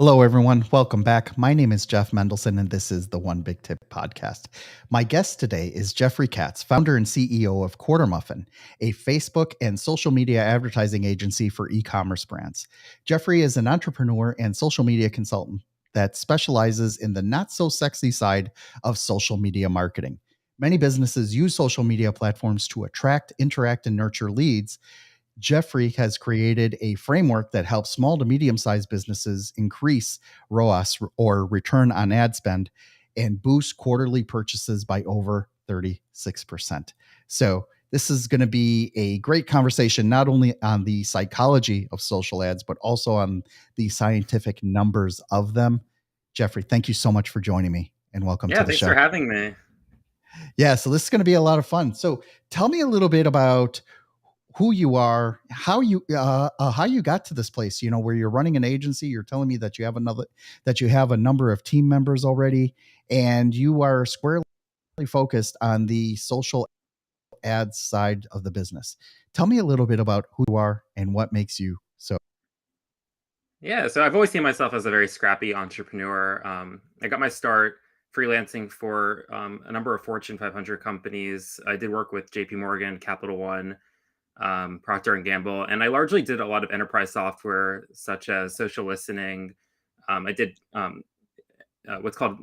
Hello, everyone. Welcome back. My name is Jeff Mendelson, and this is the One Big Tip podcast. My guest today is Jeffrey Katz, founder and CEO of Quarter Muffin, a Facebook and social media advertising agency for e commerce brands. Jeffrey is an entrepreneur and social media consultant that specializes in the not so sexy side of social media marketing. Many businesses use social media platforms to attract, interact, and nurture leads. Jeffrey has created a framework that helps small to medium sized businesses increase ROAS or return on ad spend and boost quarterly purchases by over 36%. So, this is going to be a great conversation, not only on the psychology of social ads, but also on the scientific numbers of them. Jeffrey, thank you so much for joining me and welcome to Yeah, the thanks for show. having me. Yeah, so this is going to be a lot of fun. So, tell me a little bit about who you are, how you got to this place. You know, where you're running an agency. You're telling me that you have a number of team members already, and you are squarely focused on the social ads side of the business. Tell me a little bit about who you are and what makes you so. Yeah, so I've always seen myself as a very scrappy entrepreneur. I got my start freelancing for a number of Fortune 500 companies. I did work with JP Morgan, Capital One, Procter and Gamble, and I largely did a lot of enterprise software such as social listening. I did what's called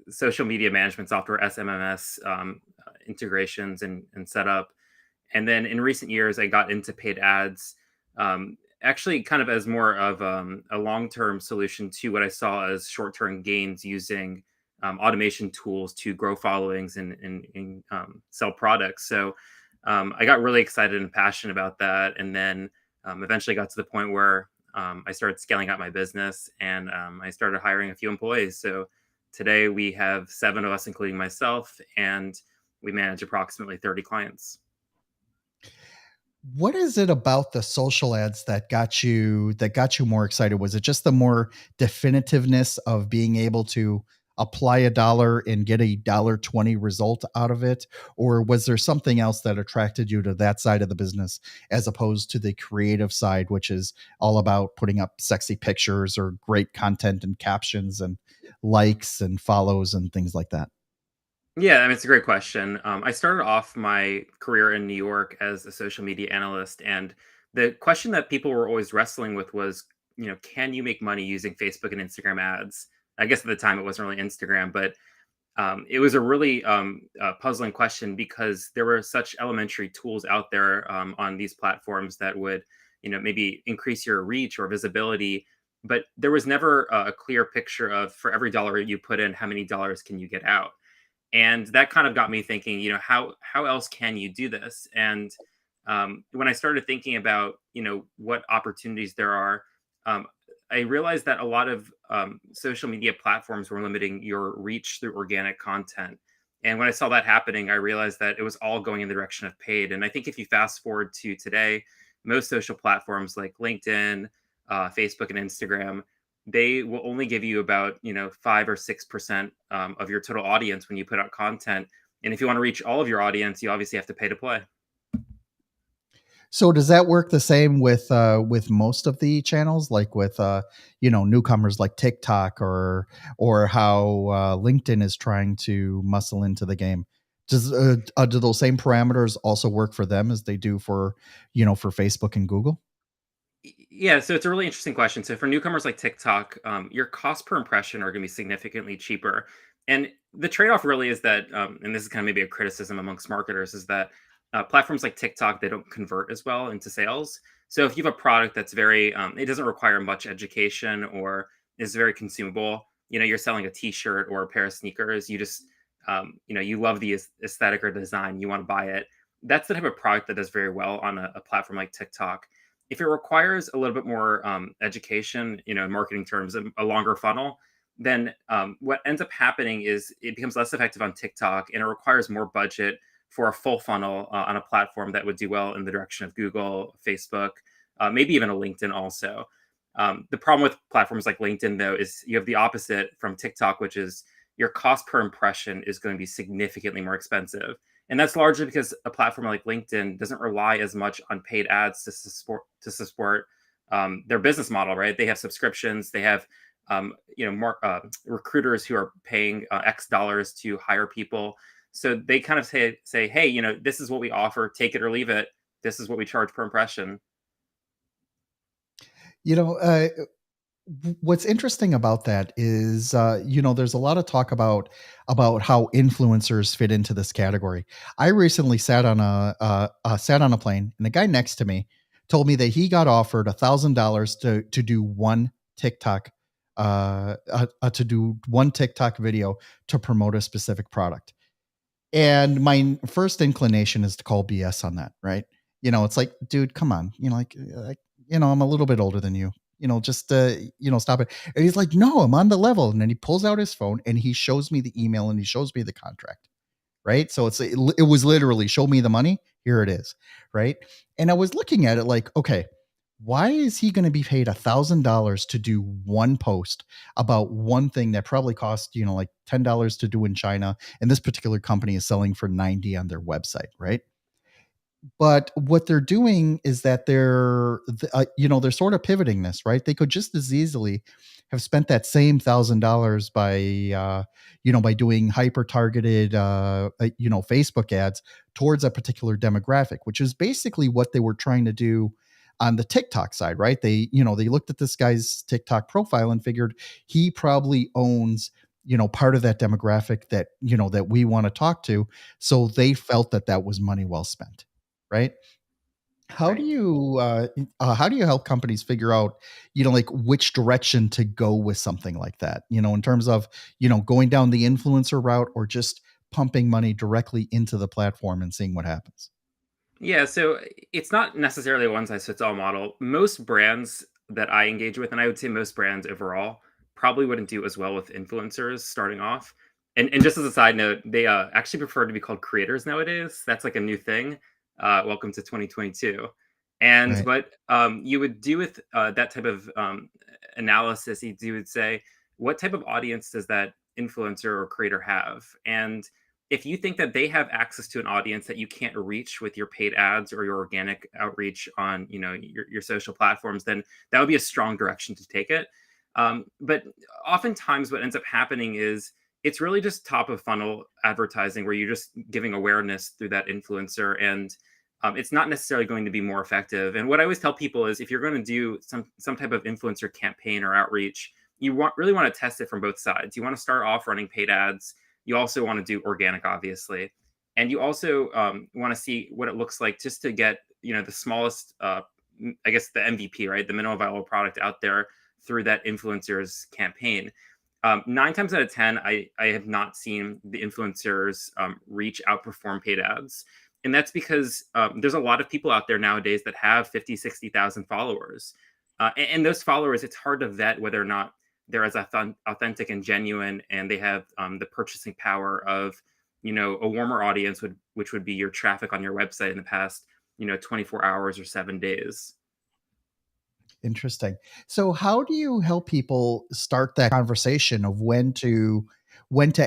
social media management software, SMMS, integrations and setup. And then in recent years, I got into paid ads, actually, kind of as more of a long term solution to what I saw as short term gains using automation tools to grow followings and sell products. So I got really excited and passionate about that. And then eventually got to the point where I started scaling out my business and I started hiring a few employees. So today we have seven of us, including myself, and we manage approximately 30 clients. What is it about the social ads that got you more excited? Was it just the more definitiveness of being able to apply a dollar and get a dollar 20 result out of it? Or was there something else that attracted you to that side of the business as opposed to the creative side, which is all about putting up sexy pictures or great content and captions and likes and follows and things like that? Yeah, I mean, it's a great question. I started off my career in New York as a social media analyst, and the question that people were always wrestling with was, can you make money using Facebook and Instagram ads? I guess at the time it wasn't really Instagram, but it was a really puzzling question because there were such elementary tools out there on these platforms that would, maybe increase your reach or visibility, but there was never a clear picture of for every dollar you put in, how many dollars can you get out? And that kind of got me thinking, how else can you do this? And when I started thinking about what opportunities there are, um, I realized that a lot of social media platforms were limiting your reach through organic content. And when I saw that happening, I realized that it was all going in the direction of paid. And I think if you fast forward to today, most social platforms like LinkedIn, Facebook, and Instagram, they will only give you about 5 or 6% of your total audience when you put out content. And if you want to reach all of your audience, you obviously have to pay to play. So does that work the same with most of the channels, like with newcomers like TikTok or how LinkedIn is trying to muscle into the game? Do those same parameters also work for them as they do for for Facebook and Google? Yeah, so it's a really interesting question. So for newcomers like TikTok, your cost per impression are going to be significantly cheaper. And the trade-off really is that, and this is kind of maybe a criticism amongst marketers, is that platforms like TikTok, they don't convert as well into sales. So if you have a product that's very, it doesn't require much education or is very consumable, you're selling a T-shirt or a pair of sneakers, you just, you love the aesthetic or design, you want to buy it. That's the type of product that does very well on a platform like TikTok. If it requires a little bit more education, in marketing terms, a longer funnel, then what ends up happening is it becomes less effective on TikTok and it requires more budget for a full funnel on a platform that would do well in the direction of Google, Facebook, maybe even a LinkedIn also. The problem with platforms like LinkedIn, though, is you have the opposite from TikTok, which is your cost per impression is going to be significantly more expensive. And that's largely because a platform like LinkedIn doesn't rely as much on paid ads to support their business model, right? They have subscriptions, they have recruiters who are paying X dollars to hire people. So they kind of say, hey, this is what we offer, take it or leave it. This is what we charge per impression. You know, what's interesting about that is, there's a lot of talk about how influencers fit into this category. I recently sat on a plane, and the guy next to me told me that he got offered $1,000 to do one TikTok, to do one TikTok video to promote a specific product. And my first inclination is to call BS on that, right? It's like, dude, come on. I'm a little bit older than you. Just stop it. And he's like, no, I'm on the level. And then he pulls out his phone and he shows me the email and he shows me the contract. Right. So it was literally show me the money. Here it is. Right. And I was looking at it like, okay, why is he going to be paid $1,000 to do one post about one thing that probably cost, like $10 to do in China? And this particular company is selling for 90 on their website. Right. But what they're doing is that they're sort of pivoting this, right? They could just as easily have spent that same $1,000 by doing hyper targeted, Facebook ads towards a particular demographic, which is basically what they were trying to do on the TikTok side, right? They looked at this guy's TikTok profile and figured he probably owns, part of that demographic that we want to talk to. So they felt that that was money well spent, right? How do Right. you how do you help companies figure out, like which direction to go with something like that? In terms of, going down the influencer route or just pumping money directly into the platform and seeing what happens. Yeah, so it's not necessarily a one size fits all model. Most brands that I engage with, and I would say most brands overall, probably wouldn't do as well with influencers starting off. And just as a side note, they actually prefer to be called creators nowadays. That's like a new thing. Welcome to 2022. And Right. what you would do with that type of analysis, you would say, what type of audience does that influencer or creator have? And if you think that they have access to an audience that you can't reach with your paid ads or your organic outreach on your social platforms, then that would be a strong direction to take it. But oftentimes what ends up happening is it's really just top of funnel advertising where you're just giving awareness through that influencer, and it's not necessarily going to be more effective. And what I always tell people is if you're going to do some type of influencer campaign or outreach, really want to test it from both sides. You want to start off running paid ads. You also want to do organic, obviously, and you also want to see what it looks like just to get the smallest, I guess, the MVP, right, the minimal viable product out there through that influencer's campaign. 9 times out of 10, I have not seen the influencers reach outperform paid ads. And that's because there's a lot of people out there nowadays that have 50, 60,000 followers. And those followers, it's hard to vet whether or not they're as authentic and genuine, and they have the purchasing power of, a warmer audience, which would be your traffic on your website in the past, 24 hours or 7 days. Interesting. So how do you help people start that conversation of when to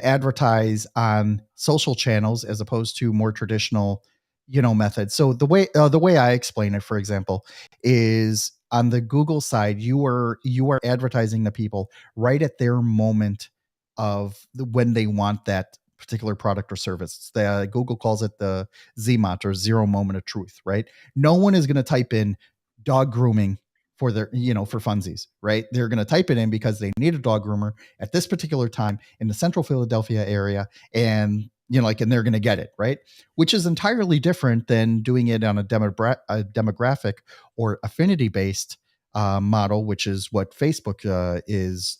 advertise on social channels as opposed to more traditional, methods? So the way I explain it, for example, is on the Google side, you are advertising to people right at their moment of when they want that particular product or service. Google calls it the ZMOT, or zero moment of truth, right? No one is going to type in dog grooming for funsies, right? They're going to type it in because they need a dog groomer at this particular time in the central Philadelphia area. And, and they're going to get it, right? Which is entirely different than doing it on a demographic or affinity based model, which is what Facebook is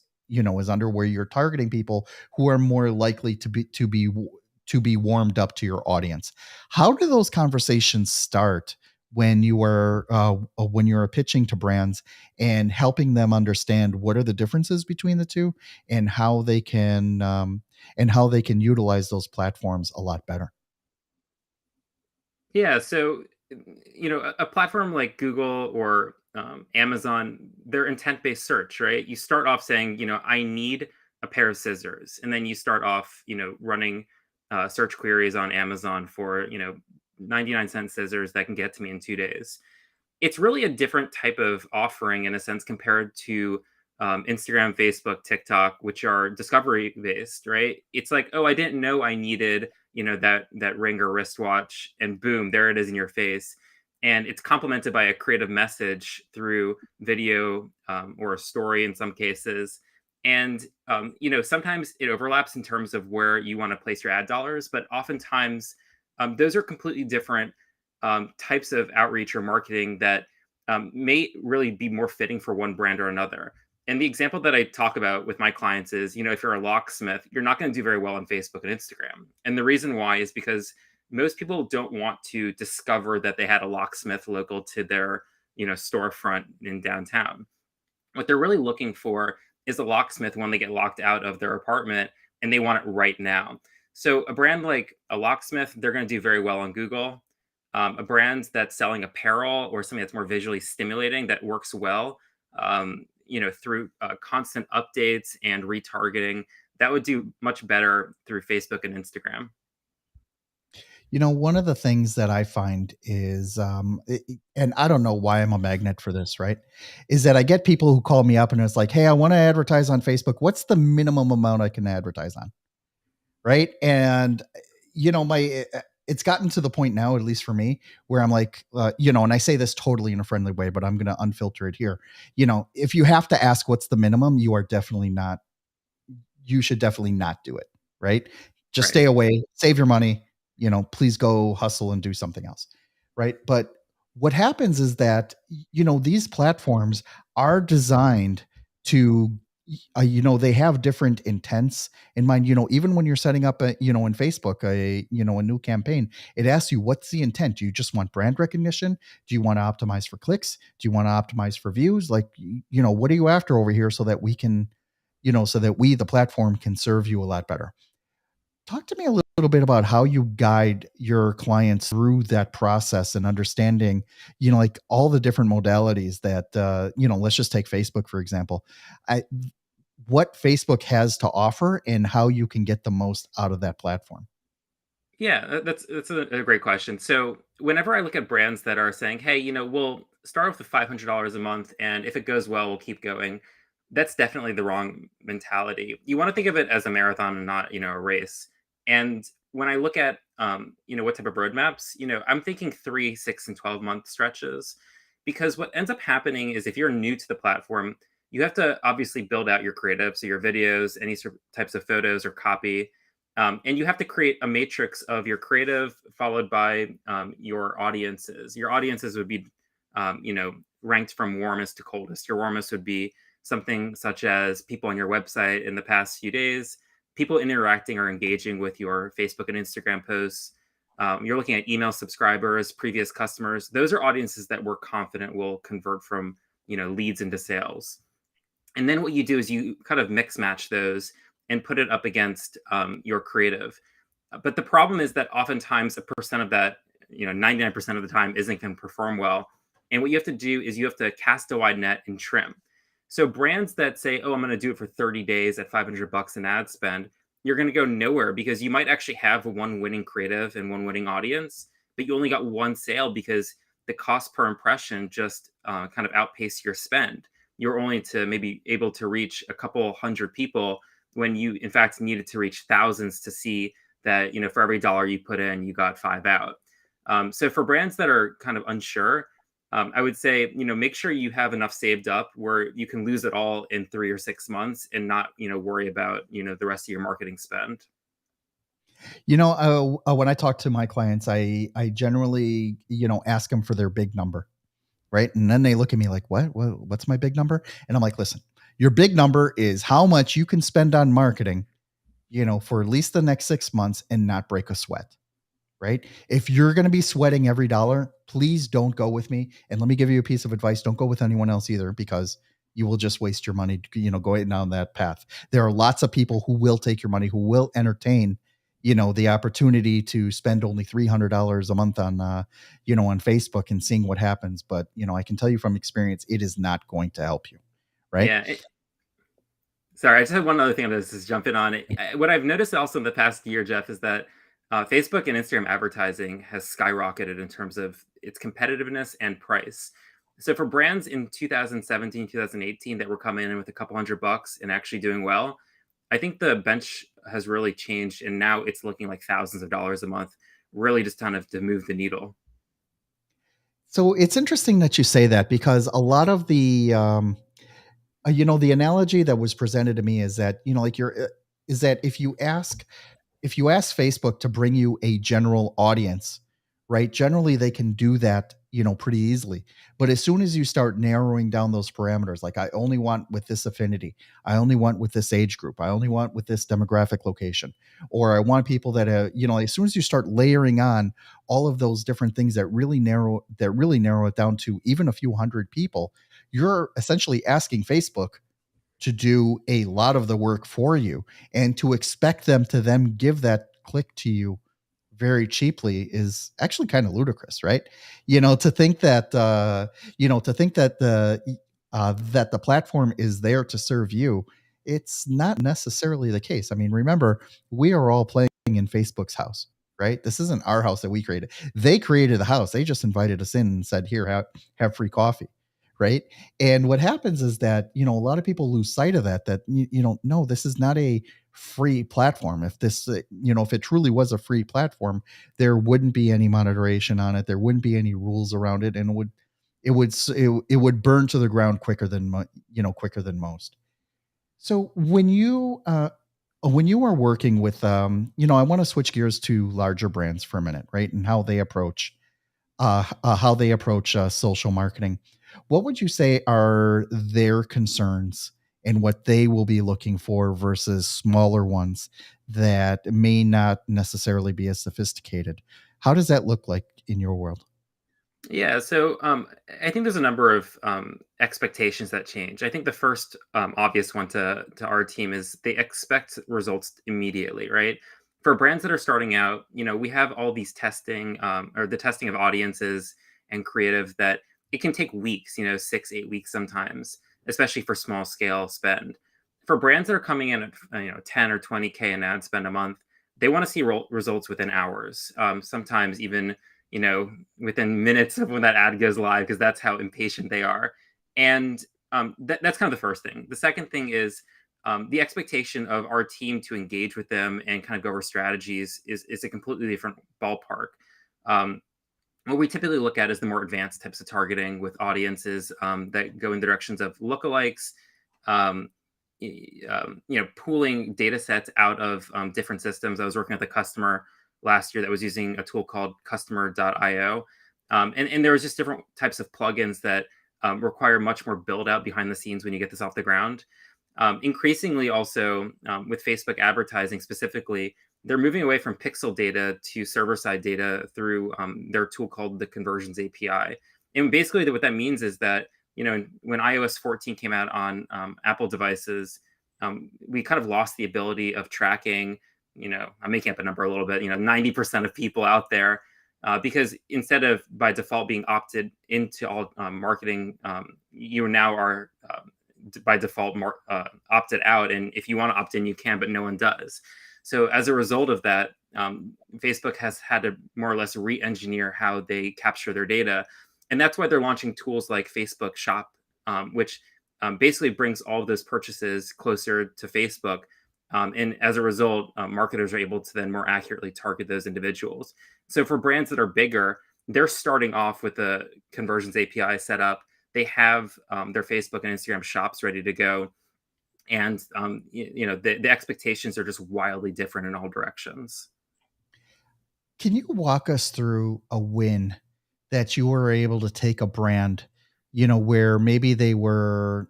under, where you're targeting people who are more likely to be warmed up to your audience. How do those conversations start when you're pitching to brands and helping them understand what are the differences between the two, and how they can utilize those platforms a lot better? Yeah, so a platform like Google or Amazon, they're intent-based search, right? You start off saying, I need a pair of scissors, and then you start off, running search queries on Amazon for 99-cent scissors that can get to me in 2 days. it's really a different type of offering in a sense compared to Instagram, Facebook, TikTok, which are discovery based, right? It's like, oh, I didn't know I needed, that ring or wristwatch, and boom, there it is in your face. And it's complemented by a creative message through video or a story in some cases. And sometimes it overlaps in terms of where you want to place your ad dollars, but oftentimes those are completely different types of outreach or marketing that may really be more fitting for one brand or another. And the example that I talk about with my clients is, if you're a locksmith, you're not going to do very well on Facebook and Instagram. And the reason why is because most people don't want to discover that they had a locksmith local to their, storefront in downtown. What they're really looking for is a locksmith when they get locked out of their apartment and they want it right now. So a brand like a locksmith, they're going to do very well on Google. A brand that's selling apparel or something that's more visually stimulating that works well, through constant updates and retargeting, that would do much better through Facebook and Instagram. One of the things that I find is, and I don't know why I'm a magnet for this, right? Is that I get people who call me up and it's like, hey, I want to advertise on Facebook. What's the minimum amount I can advertise on? Right. And, it's gotten to the point now, at least for me, where I'm like, and I say this totally in a friendly way, but I'm going to unfilter it here. If you have to ask what's the minimum, you should definitely not do it. Right. Just Right. stay away, save your money, please go hustle and do something else. Right. But what happens is that, these platforms are designed to, they have different intents in mind. Even when you're setting up in Facebook, a new campaign, it asks you, what's the intent? Do you just want brand recognition? Do you want to optimize for clicks? Do you want to optimize for views? Like, what are you after over here so that we can, so that we, the platform, can serve you a lot better? Talk to me a little bit about how you guide your clients through that process and understanding, like all the different modalities that, let's just take Facebook, for example. I, what Facebook has to offer and how you can get the most out of that platform. Yeah, that's a great question. So whenever I look at brands that are saying, "Hey, we'll start off with $500 a month, and if it goes well, we'll keep going," that's definitely the wrong mentality. You want to think of it as a marathon and not, a race. And when I look at, what type of roadmaps, I'm thinking 3, 6, and 12-month stretches, because what ends up happening is if you're new to the platform, you have to obviously build out your creative, so your videos, any sort of types of photos or copy, and you have to create a matrix of your creative followed by your audiences. Your audiences would be, ranked from warmest to coldest. Your warmest would be something such as people on your website in the past few days, people interacting or engaging with your Facebook and Instagram posts. You're looking at email subscribers, previous customers. Those are audiences that we're confident will convert from, leads into sales. And then what you do is you kind of mix match those and put it up against your creative. But the problem is that oftentimes a percent of that, 99% of the time isn't going to perform well. And what you have to do is you have to cast a wide net and trim. So brands that say, "Oh, I'm going to do it for 30 days at $500 in ad spend," you're going to go nowhere because you might actually have one winning creative and one winning audience, but you only got one sale because the cost per impression just kind of outpaced your spend. You're only to maybe able to reach a couple hundred people when you in fact needed to reach thousands to see that, for every dollar you put in, you got five out. So for brands that are kind of unsure, I would say, make sure you have enough saved up where you can lose it all in 3 or 6 months and not, worry about, the rest of your marketing spend. When I talk to my clients, I generally, ask them for their big number, right? And then they look at me like, what's my big number? And I'm like, listen, your big number is how much you can spend on marketing, for at least the next 6 months and not break a sweat. Right? If you're going to be sweating every dollar, please don't go with me. And let me give you a piece of advice. Don't go with anyone else either, because you will just waste your money, going down that path. There are lots of people who will take your money, who will entertain, the opportunity to spend only $300 a month on, on Facebook and seeing what happens. But, I can tell you from experience, it is not going to help you. Right. Yeah. Sorry, I just had one other thing to just jump in on. What I've noticed also in the past year, Jeff, is that Facebook and Instagram advertising has skyrocketed in terms of its competitiveness and price. So for brands in 2017, 2018 that were coming in with a couple $100 and actually doing well, I think the bench has really changed, and now it's looking like thousands of dollars a month, really just kind of to move the needle. So it's interesting that you say that because a lot of the analogy that was presented to me is that, like is that if you ask Facebook to bring you a general audience, right? Generally, they can do that, pretty easily. But as soon as you start narrowing down those parameters, like I only want with this affinity, I only want with this age group, I only want with this demographic location, or I want people that as soon as you start layering on all of those different things that really narrow it down to even a few hundred people, you're essentially asking Facebook to do a lot of the work for you, and to expect them to then give that click to you very cheaply is actually kind of ludicrous, right? To think that the platform is there to serve you, it's not necessarily the case. I mean, remember, we are all playing in Facebook's house, right? This isn't our house that we created. They created the house. They just invited us in and said, "Here, have free coffee." Right? And what happens is that, a lot of people lose sight of that, no, this is not a free platform. If it truly was a free platform, there wouldn't be any monitoration on it. There wouldn't be any rules around it. And it would burn to the ground quicker than most. So when you are working with, I want to switch gears to larger brands for a minute, right? And how they approach social marketing. What would you say are their concerns and what they will be looking for versus smaller ones that may not necessarily be as sophisticated? How does that look like in your world? Yeah, so I think there's a number of expectations that change. I think the first obvious one to our team is they expect results immediately, right? For brands that are starting out, we have all these testing or the testing of audiences and creative that it can take weeks, 6, 8 weeks sometimes, especially for small scale spend. For brands that are coming in at 10 or 20K in ad spend a month, they want to see results within hours, sometimes even within minutes of when that ad goes live, because that's how impatient they are. And that's kind of the first thing. The second thing is the expectation of our team to engage with them and kind of go over strategies is a completely different ballpark. Um, what we typically look at is the more advanced types of targeting with audiences that go in the directions of lookalikes, um, pooling data sets out of different systems. I was working with a customer last year that was using a tool called customer.io. And there was just different types of plugins that require much more build out behind the scenes when you get this off the ground. Increasingly, also with Facebook advertising specifically, they're moving away from pixel data to server side data through their tool called the Conversions API. And basically, what that means is that when iOS 14 came out on Apple devices, we kind of lost the ability of tracking. I'm making up a number a little bit. 90% of people out there, because instead of by default being opted into all marketing, you now are by default opted out. And if you want to opt in, you can, but no one does. So as a result of that, Facebook has had to more or less re-engineer how they capture their data, and that's why they're launching tools like Facebook Shop, which basically brings all of those purchases closer to Facebook. And as a result, marketers are able to then more accurately target those individuals. So for brands that are bigger, they're starting off with the Conversions API set up. They have their Facebook and Instagram shops ready to go, and the expectations are just wildly different in all directions. Can you walk us through a win that you were able to take a brand, where maybe they were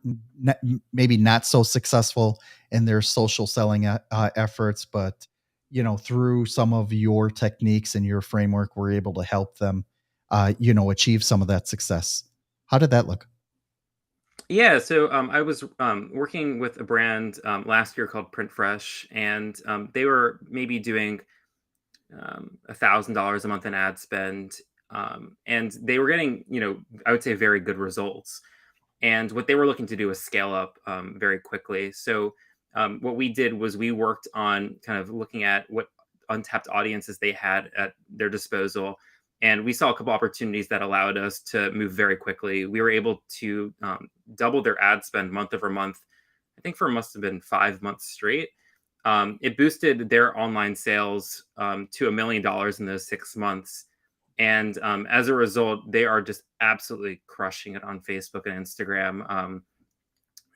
maybe not so successful in their social selling efforts, but through some of your techniques and your framework, were able to help them, achieve some of that success. How did that look? Yeah, so I was working with a brand last year called Print Fresh, and they were maybe doing $1,000 a month in ad spend, and they were getting, I would say, very good results. And what they were looking to do was scale up very quickly. So what we did was we worked on kind of looking at what untapped audiences they had at their disposal, And we saw a couple opportunities that allowed us to move very quickly. We were able to double their ad spend month over month. I think for must have been 5 months straight. It boosted their online sales to $1 million in those 6 months. And as a result, they are just absolutely crushing it on Facebook and Instagram.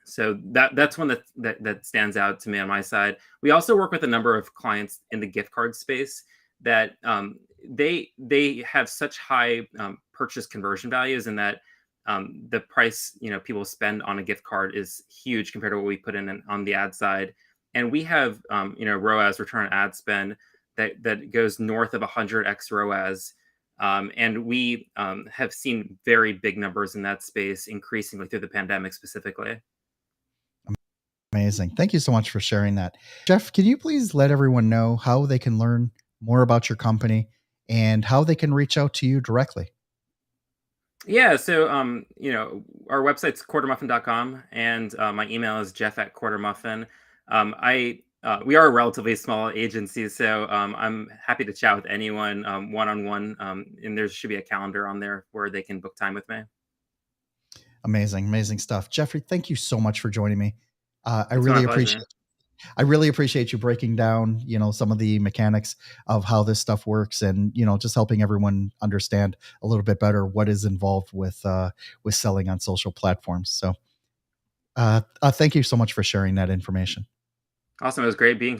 So that's one that stands out to me on my side. We also work with a number of clients in the gift card space that they have such high purchase conversion values, and that the price people spend on a gift card is huge compared to what we put in on the ad side. And we have ROAS, return on ad spend, that goes north of 100x ROAS. And we have seen very big numbers in that space increasingly through the pandemic specifically. Amazing. Thank you so much for sharing that. Jeff, can you please let everyone know how they can learn more about your company and how they can reach out to you directly? Yeah, so our website's quartermuffin.com, and my email is jeff@quartermuffin. We are a relatively small agency, so I'm happy to chat with anyone one on one. And there should be a calendar on there where they can book time with me. Amazing, amazing stuff. Jeffrey, thank you so much for joining me. I It's been my really appreciate pleasure. I really appreciate you breaking down, some of the mechanics of how this stuff works, and, just helping everyone understand a little bit better what is involved with selling on social platforms. So, thank you so much for sharing that information. Awesome. It was great being here.